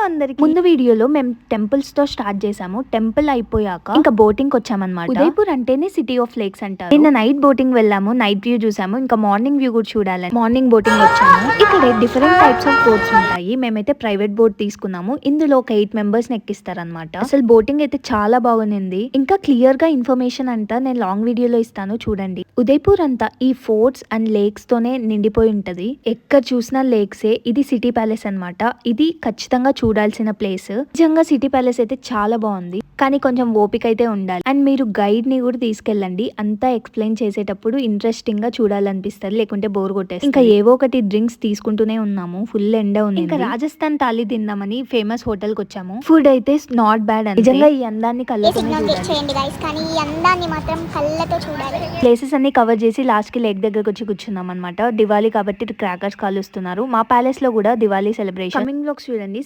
అందరికి ముందు వీడియోలో మేము టెంపుల్స్ తో స్టార్ట్ చేసాము. టెంపుల్ అయిపోయాక ఇంకా బోటింగ్ వచ్చామన్నమాట. ఉదయపూర్ అంటేనే సిటీ ఆఫ్ లేక్స్ అంటారు. నిన్న నైట్ బోటింగ్ వెళ్ళాము, నైట్ వ్యూ చూసాము, ఇంకా మార్నింగ్ వ్యూ కూడా చూడాలని మార్నింగ్ బోటింగ్ వచ్చాము. ఇక్కడ డిఫరెంట్ టైప్స్ ఆఫ్ బోట్స్ ఉంటాయి. మేమైతే ప్రైవేట్ బోట్ తీసుకున్నాము. ఇందులో ఒక 8 మెంబర్స్ ఎక్కిస్తారనమాట. అసలు బోటింగ్ అయితే చాలా బాగుంది. ఇంకా క్లియర్ గా ఇన్ఫర్మేషన్ అంతా నేను లాంగ్ వీడియోలో ఇస్తాను చూడండి. ఉదయపూర్ అంతా ఈ ఫోర్ట్స్ అండ్ లేక్స్ తోనే నిండిపోయి ఉంటది. ఎక్కడ చూసినా లేక్సే. ఇది సిటీ ప్యాలెస్ అన్నమాట. ఇది ఖచ్చితంగా చూడాల్సిన ప్లేస్. నిజంగా సిటీ ప్యాలెస్ అయితే చాలా బాగుంది, కానీ కొంచెం ఓపిక అయితే ఉండాలి. అండ్ మీరు గైడ్ ని కూడా తీసుకెళ్ళండి. అంతా ఎక్స్ప్లెయిన్ చేసేటప్పుడు ఇంట్రెస్టింగ్ గా చూడాలనిపిస్తుంది, లేకుంటే బోర్ కొట్టేస్తుంది. ఇంకా ఏవో ఒకటి డ్రింక్స్ తీసుకుంటూనే ఉన్నాము. ఫుల్ ఎండ ఉంది. ఇంకా రాజస్థాన్ థాలీ తిందామని ఫేమస్ హోటల్ కి వచ్చాము. ఫుడ్ అయితే నాట్ బ్యాడ్. నిజంగా ఈ అందాన్ని కళ్ళతో ప్లేసెస్ అన్ని కవర్ చేసి లాస్ట్ కి లేక్ దగ్గరకు వచ్చి కూర్చున్నాం అనమాట. దివాళీ కాబట్టి క్రాకర్స్ కాలుస్తున్నారు. మా ప్యాలెస్ లో కూడా దివాళీ సెలబ్రేషన్. కమింగ్ బ్లాగ్స్ చూడండి.